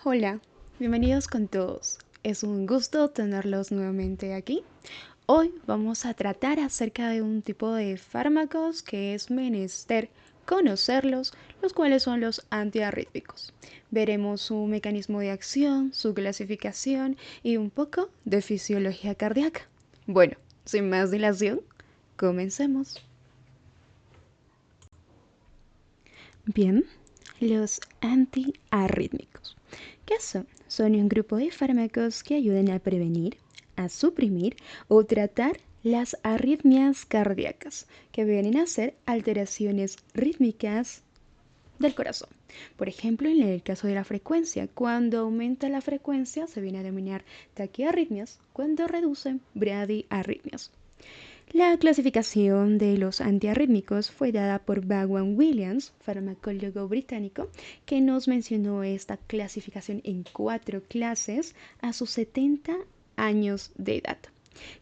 Hola, bienvenidos con todos. Es un gusto tenerlos nuevamente aquí. Hoy vamos a tratar acerca de un tipo de fármacos que es menester conocerlos, los cuales son los antiarrítmicos. Veremos su mecanismo de acción, su clasificación y un poco de fisiología cardíaca. Bueno, sin más dilación, comencemos. Bien, los antiarrítmicos. ¿Qué son? Son un grupo de fármacos que ayudan a prevenir, a suprimir o tratar las arritmias cardíacas, que vienen a ser alteraciones rítmicas del corazón. Por ejemplo, en el caso de la frecuencia, cuando aumenta la frecuencia se viene a denominar taquiarritmias, cuando reducen bradiarritmias. La clasificación de los antiarrítmicos fue dada por Vaughan Williams, farmacólogo británico, que nos mencionó esta clasificación en 4 clases a sus 70 años de edad.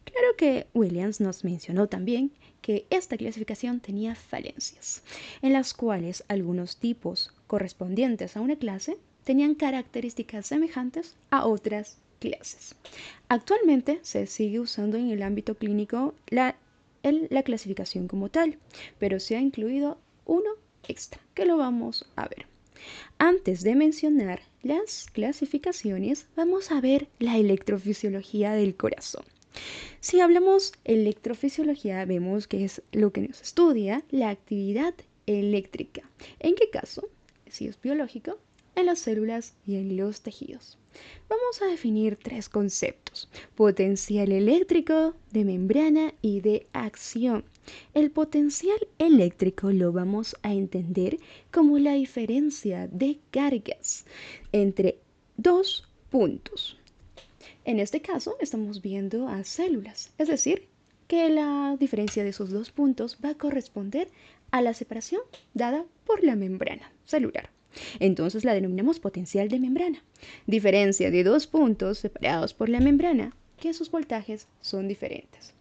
Claro que Williams nos mencionó también que esta clasificación tenía falencias, en las cuales algunos tipos correspondientes a una clase tenían características semejantes a otras clases. Actualmente se sigue usando en el ámbito clínico la clasificación como tal, pero se ha incluido uno extra, que lo vamos a ver. Antes de mencionar las clasificaciones, vamos a ver la electrofisiología del corazón. Si hablamos electrofisiología, vemos que es lo que nos estudia la actividad eléctrica. ¿En qué caso? Si es biológico, en las células y en los tejidos. Vamos a definir 3 conceptos: potencial eléctrico, de membrana y de acción. El potencial eléctrico lo vamos a entender como la diferencia de cargas entre dos puntos. En este caso estamos viendo a células, es decir, que la diferencia de esos dos puntos va a corresponder a la separación dada por la membrana celular. Entonces la denominamos potencial de membrana. Diferencia de dos puntos separados por la membrana, que sus voltajes son diferentes.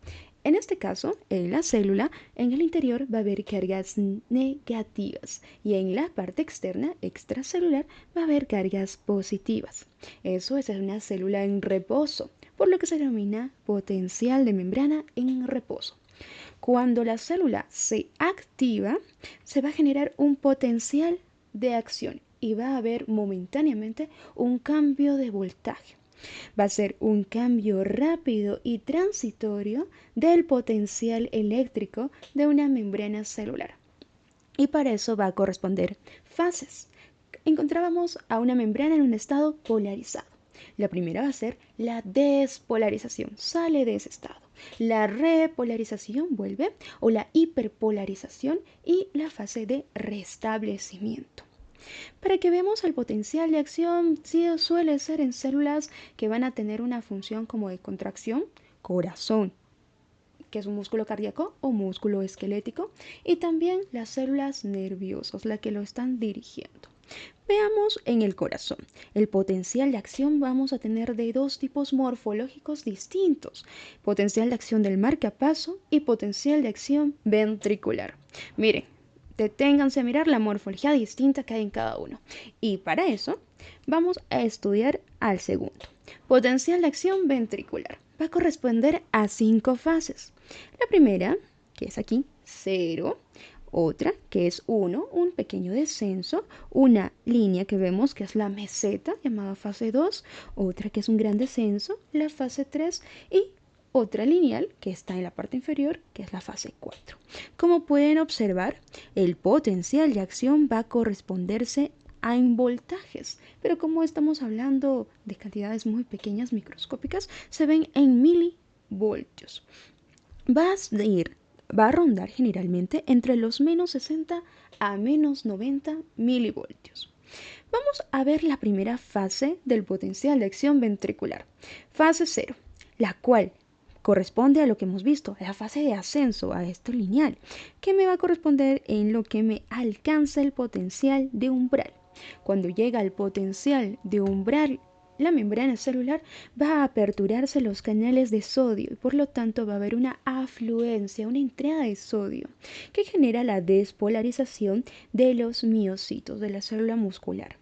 En este caso, en la célula, en el interior va a haber cargas negativas y en la parte externa, extracelular, va a haber cargas positivas. Eso es una célula en reposo, por lo que se denomina potencial de membrana en reposo. Cuando la célula se activa, se va a generar un potencial de acción y va a haber momentáneamente un cambio de voltaje. Va a ser un cambio rápido y transitorio del potencial eléctrico de una membrana celular. Y para eso va a corresponder fases. Encontrábamos a una membrana en un estado polarizado. La primera va a ser la despolarización, sale de ese estado. La repolarización vuelve, o la hiperpolarización, y la fase de restablecimiento. Para que veamos el potencial de acción, sí suele ser en células que van a tener una función como de contracción, corazón, que es un músculo cardíaco o músculo esquelético, y también las células nerviosas, las que lo están dirigiendo. Veamos en el corazón. El potencial de acción vamos a tener de dos tipos morfológicos distintos: potencial de acción del marcapaso y potencial de acción ventricular. Miren, deténganse a mirar la morfología distinta que hay en cada uno. Y para eso vamos a estudiar al segundo. Potencial de acción ventricular va a corresponder a 5 fases. La primera, que es aquí, 0. Otra, que es 1, un pequeño descenso, una línea que vemos que es la meseta, llamada fase 2, otra que es un gran descenso, la fase 3, y otra lineal que está en la parte inferior, que es la fase 4. Como pueden observar, el potencial de acción va a corresponderse en voltajes, pero como estamos hablando de cantidades muy pequeñas, microscópicas, se ven en milivoltios. Va a ir Va a rondar generalmente entre los menos 60 a menos 90 milivoltios. Vamos a ver la primera fase del potencial de acción ventricular, fase 0, la cual corresponde a lo que hemos visto, a la fase de ascenso, a esto lineal, que me va a corresponder en lo que me alcanza el potencial de umbral. Cuando llega al potencial de umbral, la membrana celular va a aperturarse los canales de sodio y por lo tanto va a haber una afluencia, una entrada de sodio, que genera la despolarización de los miocitos de la célula muscular.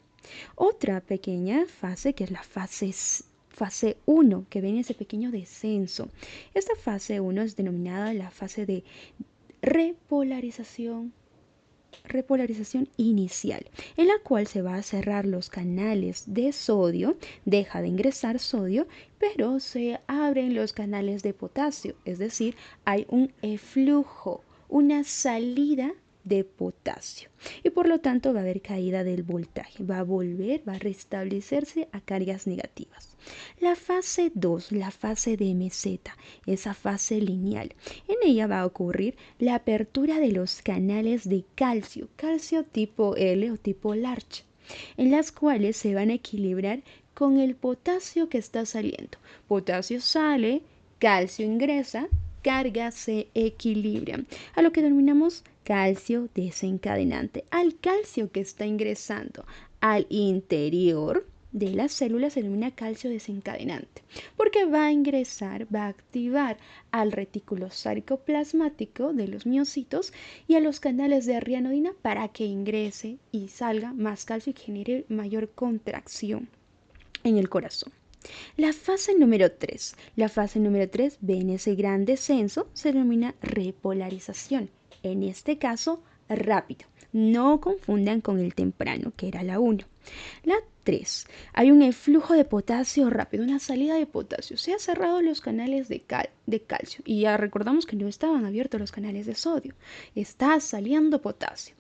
Otra pequeña fase que es la fase 1, que viene ese pequeño descenso. Esta fase 1 es denominada la fase de repolarización inicial, en la cual se va a cerrar los canales de sodio, deja de ingresar sodio, pero se abren los canales de potasio, es decir, hay un eflujo, una salida de potasio y por lo tanto va a haber caída del voltaje, va a restablecerse a cargas negativas. La fase 2, la fase de meseta, esa fase lineal, en ella va a ocurrir la apertura de los canales de calcio, calcio tipo L o tipo Larch, en las cuales se van a equilibrar con el potasio que está saliendo. Potasio sale, calcio ingresa, cargas se equilibran, a lo que denominamos calcio desencadenante. Al calcio que está ingresando al interior de las células se denomina calcio desencadenante, porque va a ingresar, va a activar al retículo sarcoplasmático de los miocitos y a los canales de rianodina para que ingrese y salga más calcio y genere mayor contracción en el corazón. La fase número 3. La fase número 3 ve en ese gran descenso, se denomina repolarización. En este caso, rápido. No confundan con el temprano, que era la 1. La 3. Hay un eflujo de potasio rápido, una salida de potasio. Se han cerrado los canales de calcio y ya recordamos que no estaban abiertos los canales de sodio. Está saliendo potasio.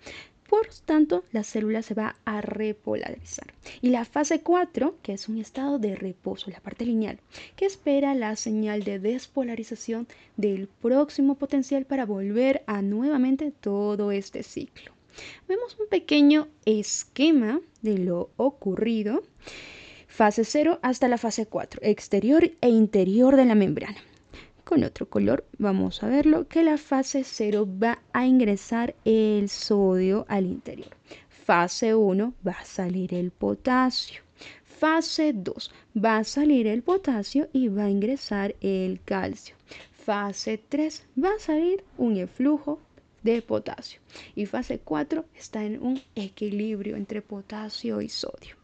Por tanto, la célula se va a repolarizar. Y la fase 4, que es un estado de reposo, la parte lineal, que espera la señal de despolarización del próximo potencial para volver a nuevamente todo este ciclo. Vemos un pequeño esquema de lo ocurrido. Fase 0 hasta la fase 4, exterior e interior de la membrana. Con otro color vamos a verlo que la fase 0 va a ingresar el sodio al interior. Fase 1 va a salir el potasio. Fase 2 va a salir el potasio y va a ingresar el calcio. Fase 3 va a salir un eflujo de potasio. Y fase 4 está en un equilibrio entre potasio y sodio.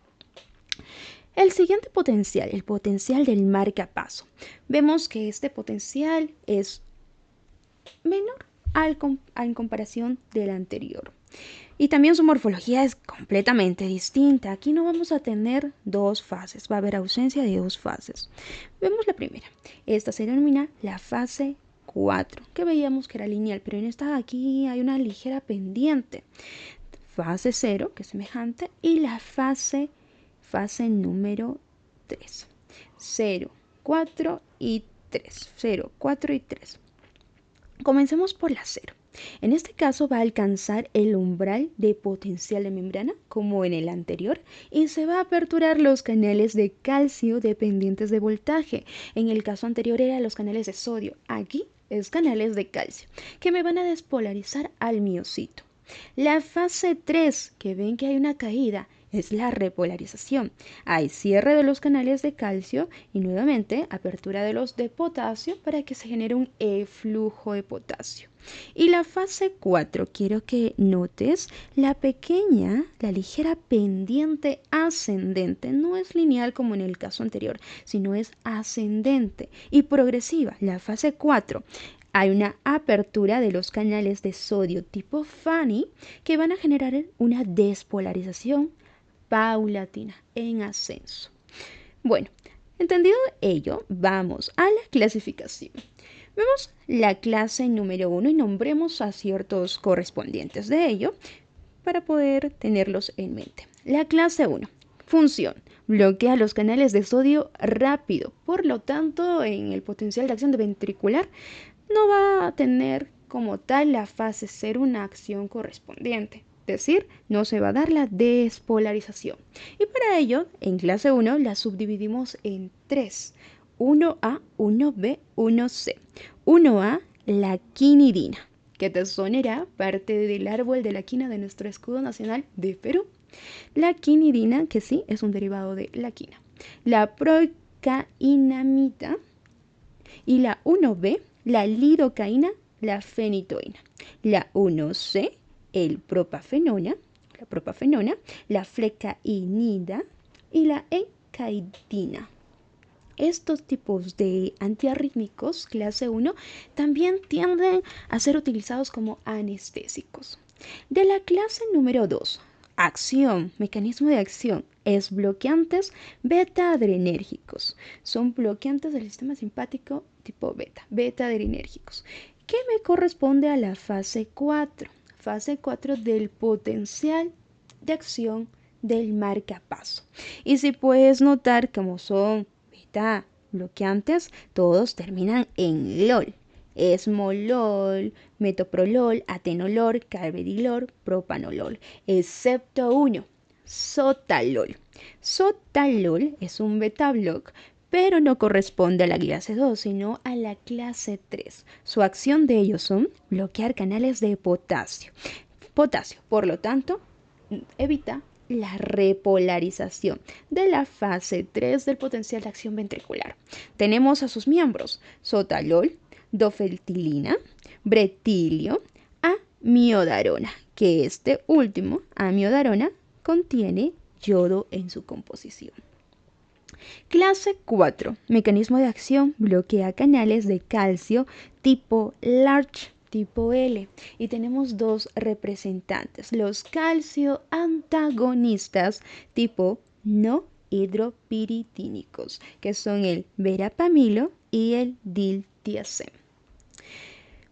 El siguiente potencial, el potencial del marcapaso. Vemos que este potencial es menor en comparación del anterior. Y también su morfología es completamente distinta. Aquí no vamos a tener dos fases, va a haber ausencia de dos fases. Vemos la primera. Esta se denomina la fase 4, que veíamos que era lineal, pero en esta aquí hay una ligera pendiente. Fase 0, que es semejante, y la fase número 3. 0, 4 y 3. 0, 4 y 3. Comencemos por la 0. En este caso va a alcanzar el umbral de potencial de membrana, como en el anterior, y se va a aperturar los canales de calcio dependientes de voltaje. En el caso anterior eran los canales de sodio. Aquí es canales de calcio, que me van a despolarizar al miocito. La fase 3, que ven que hay una caída, es la repolarización. Hay cierre de los canales de calcio y nuevamente apertura de los de potasio para que se genere un eflujo de potasio. Y la fase 4, quiero que notes la pequeña, la ligera pendiente ascendente. No es lineal como en el caso anterior, sino es ascendente y progresiva. La fase 4. Hay una apertura de los canales de sodio tipo Fanny que van a generar una despolarización paulatina en ascenso. Bueno, entendido ello, vamos a la clasificación. Vemos la clase número 1 y nombremos a ciertos correspondientes de ello para poder tenerlos en mente. La clase 1. Función. Bloquea los canales de sodio rápido. Por lo tanto, en el potencial de acción de ventricular no va a tener como tal la fase 0 una acción correspondiente. Es decir, no se va a dar la despolarización. Y para ello, en clase 1 la subdividimos en 3. 1A, 1B, 1C. 1A, la quinidina, que te sonará parte del árbol de la quina de nuestro escudo nacional de Perú. La quinidina, que sí, es un derivado de la quina. La procainamida y la 1B, la lidocaína, la fenitoína. La 1C, el propafenona, la propafenona, la flecainida y la encaidina. Estos tipos de antiarrítmicos clase 1 también tienden a ser utilizados como anestésicos. De la clase número 2, acción, mecanismo de acción, es bloqueantes beta-adrenérgicos. Son bloqueantes del sistema simpático tipo beta-adrenérgicos. ¿Qué me corresponde a la fase 4? Fase 4 del potencial de acción del marcapaso. Y si puedes notar como son beta bloqueantes, todos terminan en LOL. Esmolol, metoprolol, atenolol, carvedilol, propanolol, excepto uno, sotalol. Sotalol es un beta-block, pero no corresponde a la clase 2, sino a la clase 3. Su acción de ellos son bloquear canales de potasio. Por lo tanto, evita la repolarización de la fase 3 del potencial de acción ventricular. Tenemos a sus miembros: sotalol, dofetilina, bretilio, amiodarona, que este último, amiodarona, contiene yodo en su composición. Clase 4. Mecanismo de acción: bloquea canales de calcio tipo LARCH, tipo L. Y tenemos dos representantes, los calcio antagonistas tipo no hidropiritínicos, que son el verapamilo y el diltiazem.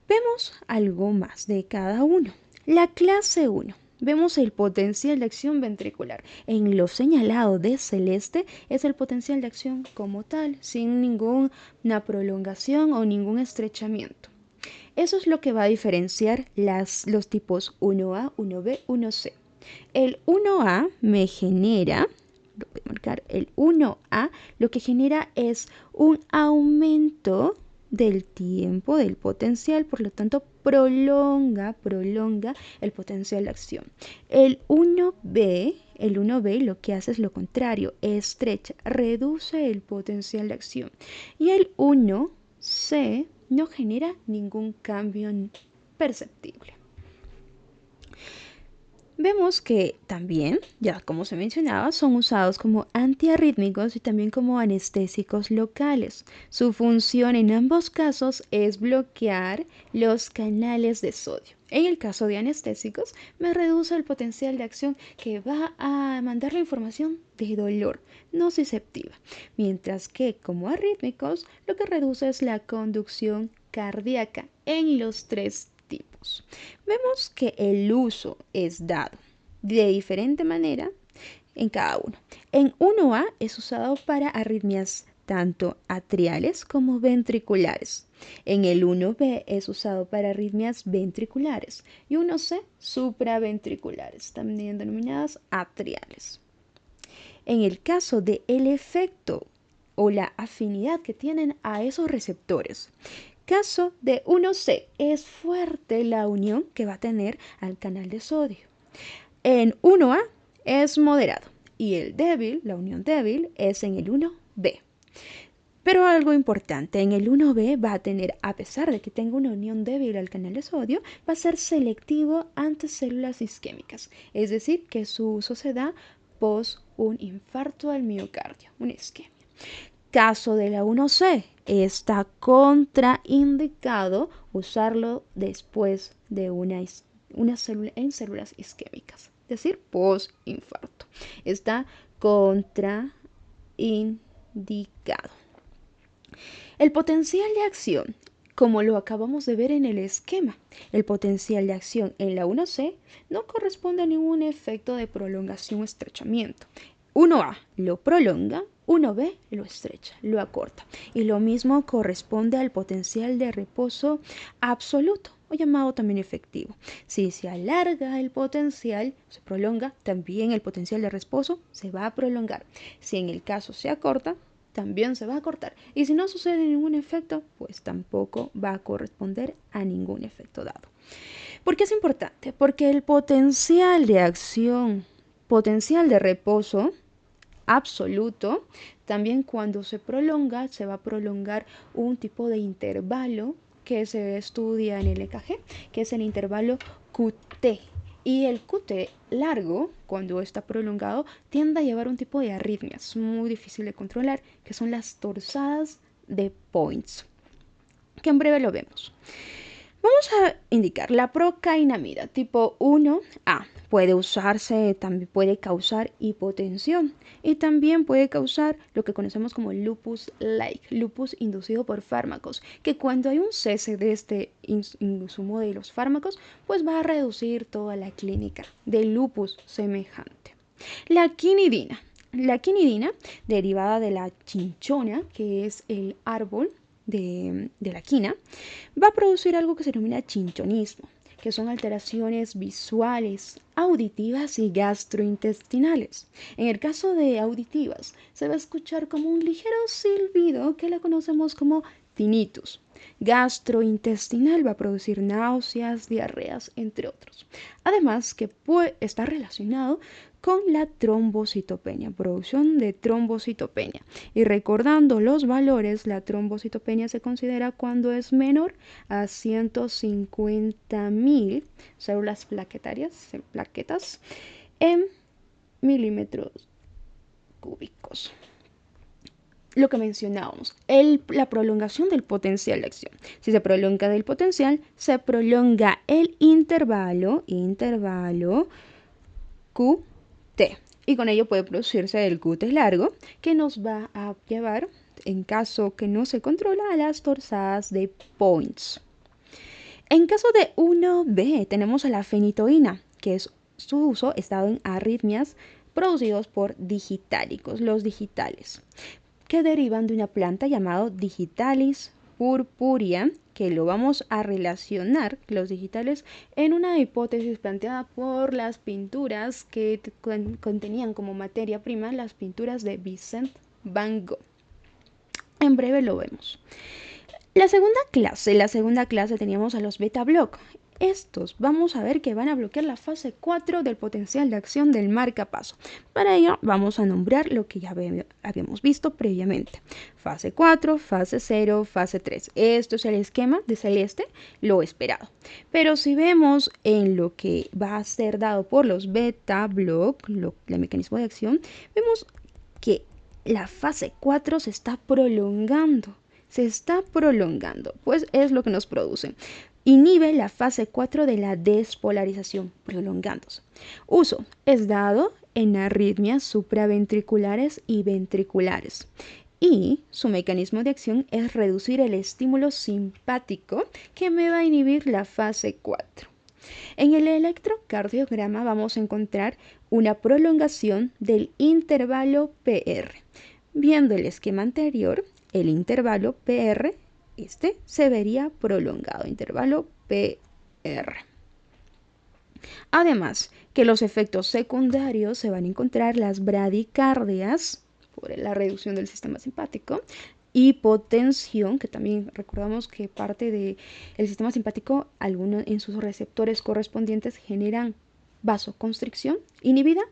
Vemos algo más de cada uno. La clase 1. Vemos el potencial de acción ventricular. En lo señalado de celeste es el potencial de acción como tal, sin ninguna prolongación o ningún estrechamiento. Eso es lo que va a diferenciar los tipos 1A, 1B, 1C. El 1A me genera, lo voy a marcar, el 1A lo que genera es un aumento del tiempo del potencial, por lo tanto prolonga el potencial de acción. El 1B lo que hace es lo contrario, estrecha, reduce el potencial de acción. Y el 1C no genera ningún cambio perceptible. Vemos que también, ya como se mencionaba, son usados como antiarrítmicos y también como anestésicos locales. Su función en ambos casos es bloquear los canales de sodio. En el caso de anestésicos, me reduce el potencial de acción que va a mandar la información de dolor nociceptiva, mientras que como arrítmicos, lo que reduce es la conducción cardíaca en los tres tipos. Vemos que el uso es dado de diferente manera en cada uno. En 1A es usado para arritmias tanto atriales como ventriculares. En el 1B es usado para arritmias ventriculares y 1C supraventriculares, también denominadas atriales. En el caso del efecto o la afinidad que tienen a esos receptores, caso de 1C, es fuerte la unión que va a tener al canal de sodio. En 1A es moderado y el débil, la unión débil, es en el 1B. Pero algo importante, en el 1B va a tener, a pesar de que tenga una unión débil al canal de sodio, va a ser selectivo ante células isquémicas, es decir, que su uso se da post un infarto al miocardio, una isquemia. Caso de la 1C, está contraindicado usarlo después de una célula en células isquémicas, es decir, post-infarto. Está contraindicado. El potencial de acción, como lo acabamos de ver en el esquema, el potencial de acción en la 1C no corresponde a ningún efecto de prolongación o estrechamiento. 1A lo prolonga, 1B lo estrecha, lo acorta. Y lo mismo corresponde al potencial de reposo absoluto, o llamado también efectivo. Si se alarga el potencial, se prolonga, también el potencial de reposo se va a prolongar. Si en el caso se acorta, también se va a cortar. Y si no sucede ningún efecto, pues tampoco va a corresponder a ningún efecto dado. ¿Por qué es importante? Porque el potencial de acción, potencial de reposo absoluto, también cuando se prolonga, se va a prolongar un tipo de intervalo que se estudia en el EKG, que es el intervalo QT. Y el QT largo, cuando está prolongado, tiende a llevar un tipo de arritmias muy difícil de controlar, que son las torsadas de Points, que en breve lo vemos. Vamos a indicar la procainamida tipo 1A. Puede usarse, también puede causar hipotensión y también puede causar lo que conocemos como lupus-like, lupus inducido por fármacos, que cuando hay un cese de este insumo de los fármacos, pues va a reducir toda la clínica de lupus semejante. La quinidina. La quinidina, derivada de la chinchona, que es el árbol de la quina, va a producir algo que se denomina chinchonismo, que son alteraciones visuales, auditivas y gastrointestinales. En el caso de auditivas, se va a escuchar como un ligero silbido que le conocemos como tinnitus. Gastrointestinal va a producir náuseas, diarreas, entre otros. Además, que puede estar relacionado con la trombocitopenia, producción de trombocitopenia. Y recordando los valores, la trombocitopenia se considera cuando es menor a 150.000 células plaquetas en milímetros cúbicos. Lo que mencionábamos, la prolongación del potencial de acción. Si se prolonga el potencial, se prolonga el intervalo QT. Y con ello puede producirse el QT largo, que nos va a llevar, en caso que no se controla, a las torsadas de Points. En caso de 1B, tenemos a la fenitoína, que es su uso estado en arritmias producidos por digitálicos, los digitales, que derivan de una planta llamada Digitalis purpurea, que lo vamos a relacionar, los digitales, en una hipótesis planteada por las pinturas que contenían como materia prima las pinturas de Vincent Van Gogh. En breve lo vemos. La segunda clase teníamos a los beta block. Estos vamos a ver que van a bloquear la fase 4 del potencial de acción del marcapaso. Para ello vamos a nombrar lo que ya habíamos visto previamente. Fase 4, fase 0, fase 3. Esto es el esquema de Celeste, lo esperado. Pero si vemos en lo que va a ser dado por los beta block, el mecanismo de acción, vemos que la fase 4 se está prolongando, pues es lo que nos produce. Inhibe la fase 4 de la despolarización, prolongándose. Uso es dado en arritmias supraventriculares y ventriculares. Y su mecanismo de acción es reducir el estímulo simpático que me va a inhibir la fase 4. En el electrocardiograma vamos a encontrar una prolongación del intervalo PR. Viendo el esquema anterior, el intervalo PR, se vería prolongado, intervalo PR. Además, que los efectos secundarios se van a encontrar las bradicardias, por la reducción del sistema simpático, hipotensión, que también recordamos que parte del sistema simpático, algunos en sus receptores correspondientes generan vasoconstricción inhibida,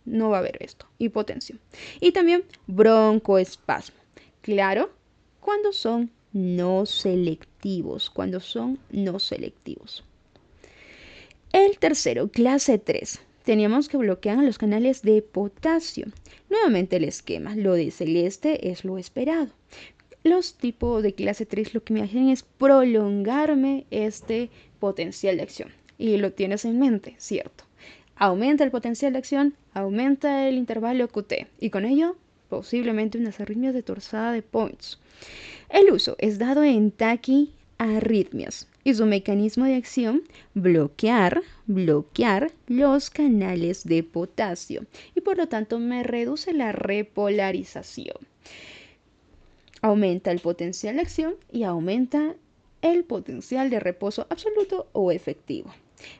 no va a haber esto, hipotensión. Y también broncoespasmo, claro, cuando son no selectivos, El tercero, clase 3. Teníamos que bloquear los canales de potasio. Nuevamente el esquema, lo de Celeste es lo esperado. Los tipos de clase 3 lo que me hacen es prolongarme este potencial de acción. Y lo tienes en mente, ¿cierto? Aumenta el potencial de acción, aumenta el intervalo QT y con ello posiblemente unas arritmias de torsada de Points. El uso es dado en taquiarritmias y su mecanismo de acción bloquear los canales de potasio y por lo tanto me reduce la repolarización. Aumenta el potencial de acción y aumenta el potencial de reposo absoluto o efectivo,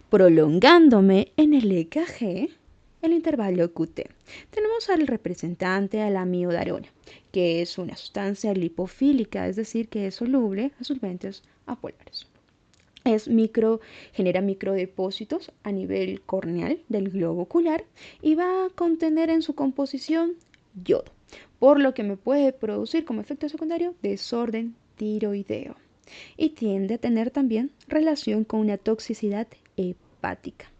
prolongándome en el EKG el intervalo QT. Tenemos al representante a la amiodarona, que es una sustancia lipofílica, es decir, que es soluble a solventes apolares. Genera microdepósitos a nivel corneal del globo ocular y va a contener en su composición yodo, por lo que me puede producir como efecto secundario desorden tiroideo y tiende a tener también relación con una toxicidad hepática.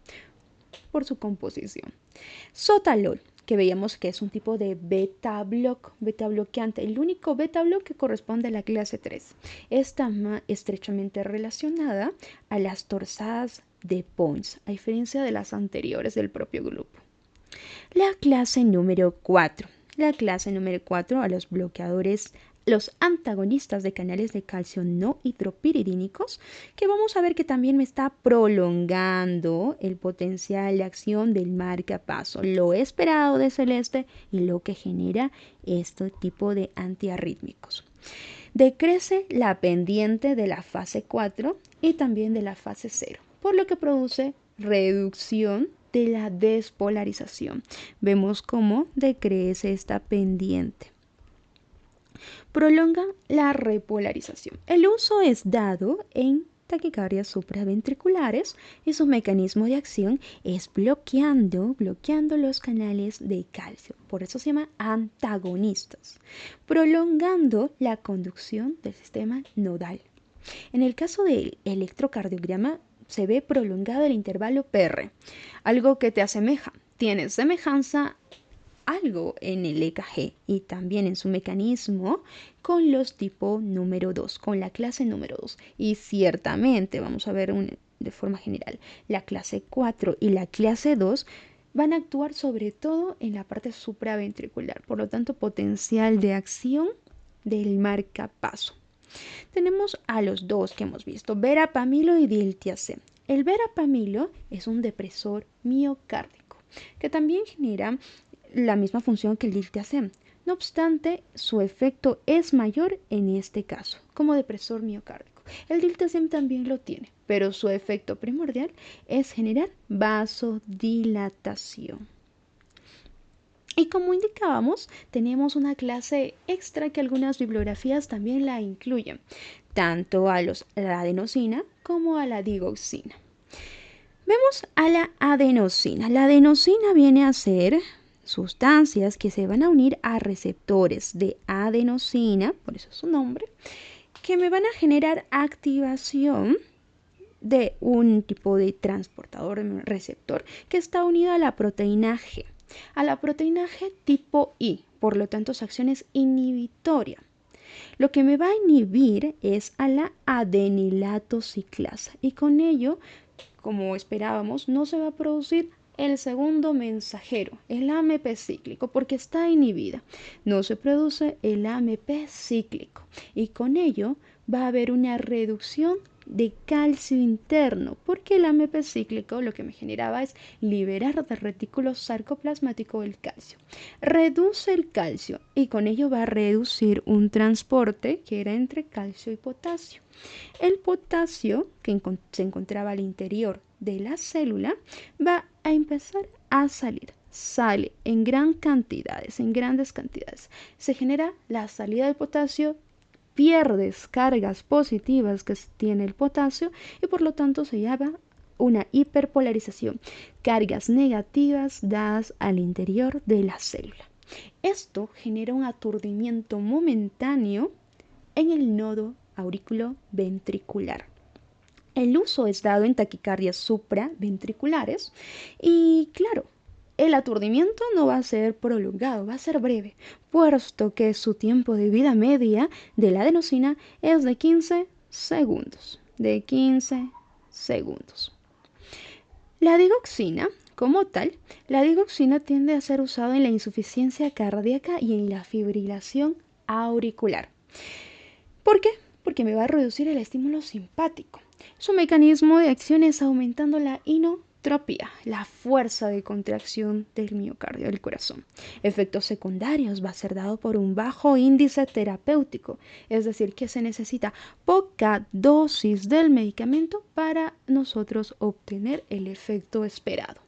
por su composición. Sotalol, que veíamos que es un tipo de beta bloqueante, el único beta block que corresponde a la clase 3. Está estrechamente relacionada a las torsadas de Pons, a diferencia de las anteriores del propio grupo. La clase número 4. La clase número 4 a los bloqueadores, los antagonistas de canales de calcio no hidropiridínicos, que vamos a ver que también me está prolongando el potencial de acción del marcapaso, lo esperado de Celeste y lo que genera este tipo de antiarrítmicos. Decrece la pendiente de la fase 4 y también de la fase 0, por lo que produce reducción de la despolarización. Vemos cómo decrece esta pendiente. Prolonga la repolarización. El uso es dado en taquicardias supraventriculares y su mecanismo de acción es bloqueando los canales de calcio. Por eso se llama antagonistas, prolongando la conducción del sistema nodal. En el caso del electrocardiograma se ve prolongado el intervalo PR, algo que te asemeja, tiene semejanza algo en el EKG y también en su mecanismo con los tipo número 2, con la clase número 2. Y ciertamente, vamos a ver de forma general, la clase 4 y la clase 2 van a actuar sobre todo en la parte supraventricular, por lo tanto potencial de acción del marcapaso. Tenemos a los dos que hemos visto, verapamilo y diltiazem. El verapamilo es un depresor miocárdico que también genera la misma función que el diltiazem. No obstante, su efecto es mayor en este caso, como depresor miocárdico. El diltiazem también lo tiene, pero su efecto primordial es generar vasodilatación. Y como indicábamos, tenemos una clase extra que algunas bibliografías también la incluyen, tanto a la adenosina como a la digoxina. Vemos a la adenosina. La adenosina viene a ser sustancias que se van a unir a receptores de adenosina, por eso es su nombre, que me van a generar activación de un tipo de transportador receptor que está unido a la proteína G. A la proteína G tipo I, por lo tanto su acción es inhibitoria. Lo que me va a inhibir es a la adenilato ciclasa y con ello, como esperábamos, no se va a producir el segundo mensajero, el AMP cíclico, porque está inhibida. No se produce el AMP cíclico y con ello va a haber una reducción de calcio interno, porque el AMP cíclico lo que me generaba es liberar del retículo sarcoplasmático el calcio. Reduce el calcio y con ello va a reducir un transporte que era entre calcio y potasio. El potasio, que se encontraba al interior de la célula, va a empezar a salir. Sale en grandes cantidades. Se genera la salida del potasio, pierdes cargas positivas que tiene el potasio y por lo tanto se llama una hiperpolarización, cargas negativas dadas al interior de la célula. Esto genera un aturdimiento momentáneo en el nodo auriculoventricular. El uso es dado en taquicardias supraventriculares y claro, el aturdimiento no va a ser prolongado, va a ser breve, puesto que su tiempo de vida media de la adenosina es de 15 segundos. La digoxina, como tal, la digoxina tiende a ser usada en la insuficiencia cardíaca y en la fibrilación auricular. ¿Por qué? Porque me va a reducir el estímulo simpático. Su mecanismo de acción es aumentando la inotropía, la fuerza de contracción del miocardio, del corazón. Efectos secundarios va a ser dado por un bajo índice terapéutico, es decir, que se necesita poca dosis del medicamento para nosotros obtener el efecto esperado.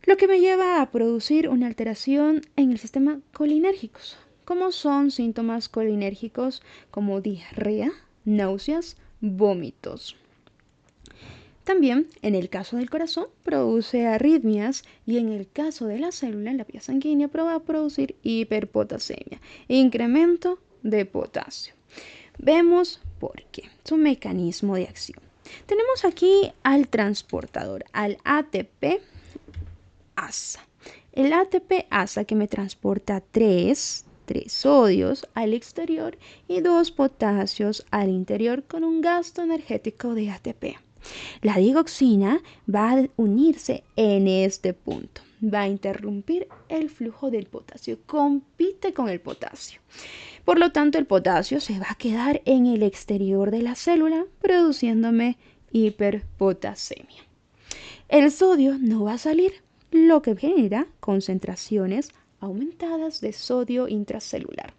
Lo que me lleva a producir una alteración en el sistema colinérgicos, como son síntomas colinérgicos como diarrea, náuseas, vómitos. También, en el caso del corazón, produce arritmias y en el caso de la célula, en la vía sanguínea, va a producir hiperpotasemia, incremento de potasio. Vemos por qué, su mecanismo de acción. Tenemos aquí al transportador, al ATP ASA. El ATP ASA que me transporta tres sodios al exterior y 2 potasios al interior con un gasto energético de ATP. La digoxina va a unirse en este punto. Va a interrumpir el flujo del potasio. Compite con el potasio. Por lo tanto, el potasio se va a quedar en el exterior de la célula, produciéndome hiperpotasemia. El sodio no va a salir, lo que genera concentraciones aumentadas de sodio intracelular.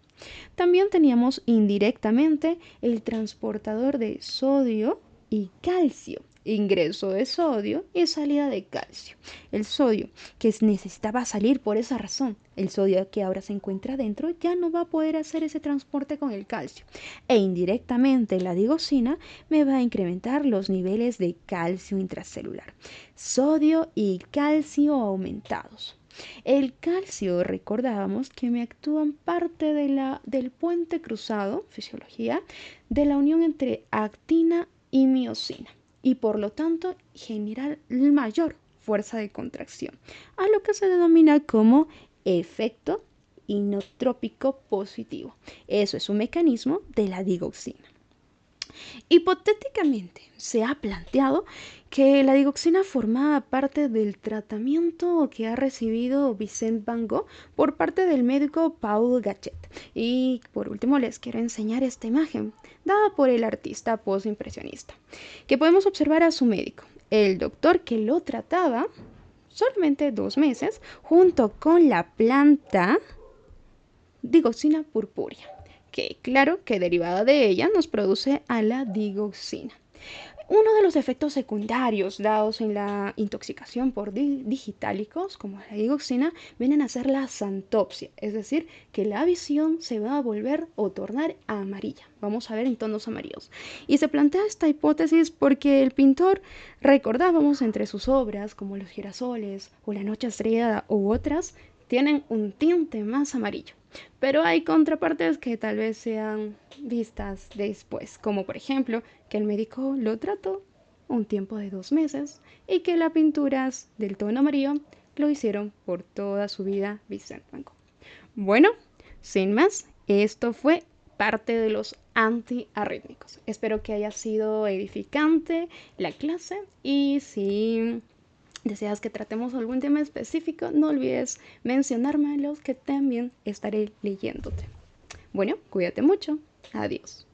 También teníamos indirectamente el transportador de sodio y calcio, ingreso de sodio y salida de calcio. El sodio que necesitaba salir por esa razón, el sodio que ahora se encuentra dentro ya no va a poder hacer ese transporte con el calcio. E indirectamente la digoxina me va a incrementar los niveles de calcio intracelular. Sodio y calcio aumentados. El calcio, recordábamos que me actúan parte del puente cruzado, fisiología, de la unión entre actina y miocina y por lo tanto genera mayor fuerza de contracción, a lo que se denomina como efecto inotrópico positivo. Eso es un mecanismo de la digoxina. Hipotéticamente se ha planteado que la digoxina formaba parte del tratamiento que ha recibido Vincent Van Gogh por parte del médico Paul Gachet. Y por último les quiero enseñar esta imagen dada por el artista postimpresionista, que podemos observar a su médico, el doctor que lo trataba solamente 2 meses, junto con la planta digoxina purpúrea, que claro que derivada de ella nos produce a la digoxina. Uno de los efectos secundarios dados en la intoxicación por digitálicos, como la digoxina, vienen a ser la xantopsia, es decir, que la visión se va a volver o tornar amarilla. Vamos a ver en tonos amarillos. Y se plantea esta hipótesis porque el pintor, recordábamos entre sus obras, como Los girasoles o La noche estrellada u otras, tienen un tinte más amarillo. Pero hay contrapartes que tal vez sean vistas después, como por ejemplo que el médico lo trató un tiempo de 2 meses y que las pinturas del tono amarillo lo hicieron por toda su vida Vincent Van Gogh. Bueno, sin más, esto fue parte de los antiarrítmicos. Espero que haya sido edificante la clase y si deseas que tratemos algún tema específico, no olvides mencionármelos que también estaré leyéndote. Bueno, cuídate mucho. Adiós.